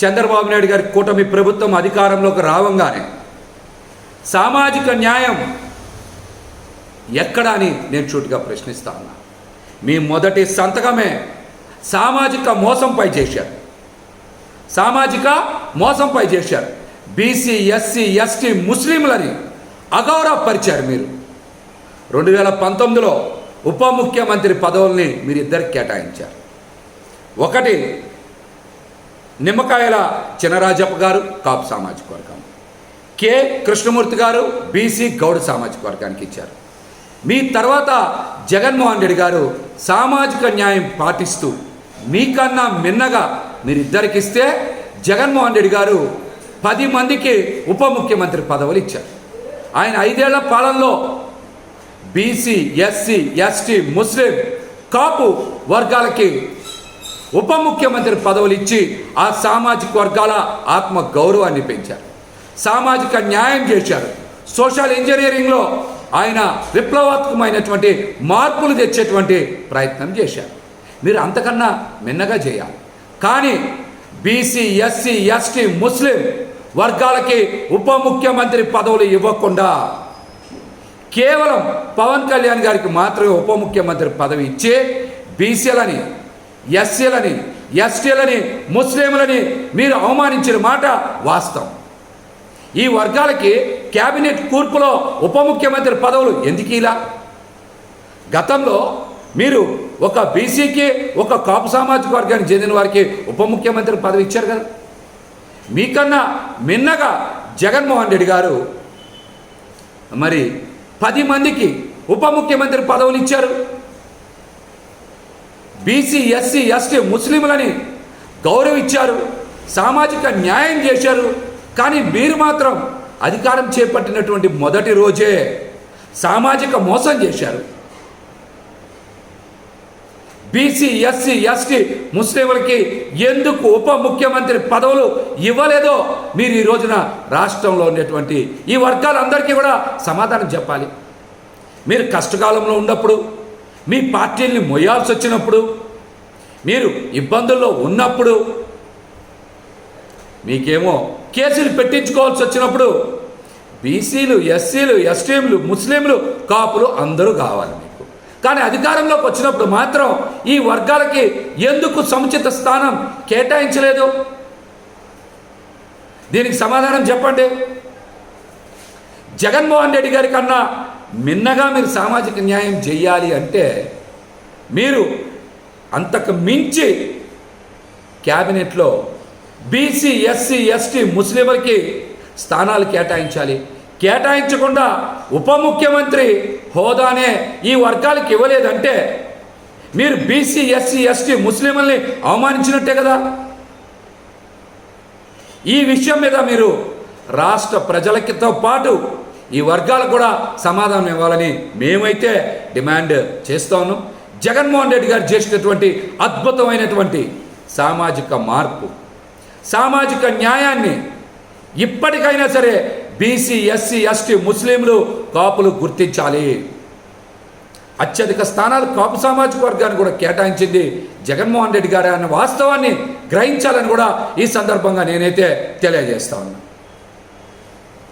చంద్రబాబు నాయుడు గారి కూటమి ప్రభుత్వం అధికారంలోకి రావంగానే సామాజిక న్యాయం ఎక్కడా అని నేను సూటిగా ప్రశ్నిస్తా ఉన్నా. మీ మొదటి సంతకమే సామాజిక మోసంపై చేశారు. సామాజిక మోసంపై చేశారు. బీసీ, ఎస్సీ, ఎస్టీ, ముస్లింలని అగౌరవపరిచారు. మీరు 2019లో ఉప ముఖ్యమంత్రి పదవుల్ని మీరిద్దరికి కేటాయించారు. ఒకటి నిమ్మకాయల చినరాజప్ప గారు కాపు సామాజిక వర్గం, కె కృష్ణమూర్తి గారు బీసీ గౌడ సామాజిక వర్గానికి ఇచ్చారు. మీ తర్వాత జగన్మోహన్ రెడ్డి గారు సామాజిక న్యాయం పాటిస్తూ మీకన్నా మిన్నగా మీరిద్దరికి ఇస్తే జగన్మోహన్ రెడ్డి గారు 10 మందికి ఉప ముఖ్యమంత్రి పదవులు ఇచ్చారు. ఆయన 5 ఏళ్ల పాలనలో బీసీ, ఎస్సీ, ఎస్టీ, ముస్లిం, కాపు వర్గాలకి ఉప ముఖ్యమంత్రి పదవులు ఇచ్చి ఆ సామాజిక వర్గాల ఆత్మ గౌరవాన్ని పెంచారు. సామాజిక న్యాయం చేశారు. సోషల్ ఇంజనీరింగ్లో ఆయన విప్లవాత్మకమైనటువంటి మార్పులు తెచ్చేటువంటి ప్రయత్నం చేశారు. మీరు అంతకన్నా మిన్నగా చేయాలి. కానీ బీసీ, ఎస్సీ, ఎస్టీ, ముస్లిం వర్గాలకి ఉప ముఖ్యమంత్రి పదవులు ఇవ్వకుండా కేవలం పవన్ కళ్యాణ్ గారికి మాత్రమే ఉప ముఖ్యమంత్రి పదవి ఇచ్చి బీసీలని, ఎస్సీలని, ఎస్టీలని, ముస్లింలని మీరు అవమానించిన మాట వాస్తవం. ఈ వర్గాలకి క్యాబినెట్ కూర్పులో ఉప ముఖ్యమంత్రి పదవులు ఎందుకు ఇలా? గతంలో మీరు ఒక బీసీకి, ఒక కాపు సామాజిక వర్గానికి చెందిన వారికి ఉప ముఖ్యమంత్రి పదవి ఇచ్చారు కదా. మీకన్నా మిన్నగా జగన్మోహన్ రెడ్డి గారు మరి 10 మందికి ఉప ముఖ్యమంత్రి పదవులు ఇచ్చారు. బీసీ, ఎస్సీ, ఎస్టీ, ముస్లింలని గౌరవించారు. సామాజిక న్యాయం చేశారు. కానీ మీరు మాత్రం అధికారం చేపట్టినటువంటి మొదటి రోజే సామాజిక మోసం చేశారు. బీసీ, ఎస్సీ, ఎస్టీ, ముస్లింలకి ఎందుకు ఉప ముఖ్యమంత్రి పదవులు ఇవ్వలేదో మీరు ఈ రోజున రాష్ట్రంలో ఉండేటువంటి ఈ వర్గాలందరికీ కూడా సమాధానం చెప్పాలి. మీరు కష్టకాలంలో ఉన్నప్పుడు, మీ పార్టీల్ని మొయ్యాల్సి వచ్చినప్పుడు, మీరు ఇబ్బందుల్లో ఉన్నప్పుడు, మీకేమో కేసులు పెట్టించుకోవాల్సి వచ్చినప్పుడు బీసీలు, ఎస్సీలు, ఎస్టీలు, ముస్లింలు, కాపులు అందరూ కావాలి మీకు. కానీ అధికారంలోకి వచ్చినప్పుడు మాత్రం ఈ వర్గాలకి ఎందుకు సముచిత స్థానం కేటాయించలేదు? దీనికి సమాధానం చెప్పండి. జగన్మోహన్ రెడ్డి గారి కన్నా మిన్నగా మీరు సామాజిక న్యాయం చేయాలి అంటే మీరు అంతకు మించి క్యాబినెట్లో బీసీ, ఎస్సీ, ఎస్టీ, ముస్లింలకి స్థానాలు కేటాయించాలి. కేటాయించకుండా ఉప ముఖ్యమంత్రి హోదానే ఈ వర్గాలకు ఇవ్వలేదంటే మీరు బీసీ, ఎస్సీ, ఎస్టీ, ముస్లింలని అవమానించినట్టే కదా. ఈ విషయం మీద మీరు రాష్ట్ర ప్రజలతో పాటు ఈ వర్గాలకు కూడా సమాధానం ఇవ్వాలని మేమైతే డిమాండ్ చేస్తా ఉన్నాం. జగన్మోహన్ రెడ్డి గారు చేసినటువంటి అద్భుతమైనటువంటి సామాజిక మార్పు, సామాజిక న్యాయాన్ని ఇప్పటికైనా సరే బీసీ, ఎస్సీ, ఎస్టీ, ముస్లింలు, కాపులు గుర్తించాలి. అత్యధిక స్థానాలు కాపు సామాజిక వర్గాన్ని కూడా కేటాయించింది జగన్మోహన్ రెడ్డి గారు అన్న వాస్తవాన్ని గ్రహించాలని కూడా ఈ సందర్భంగా నేనైతే తెలియజేస్తా ఉన్నాను.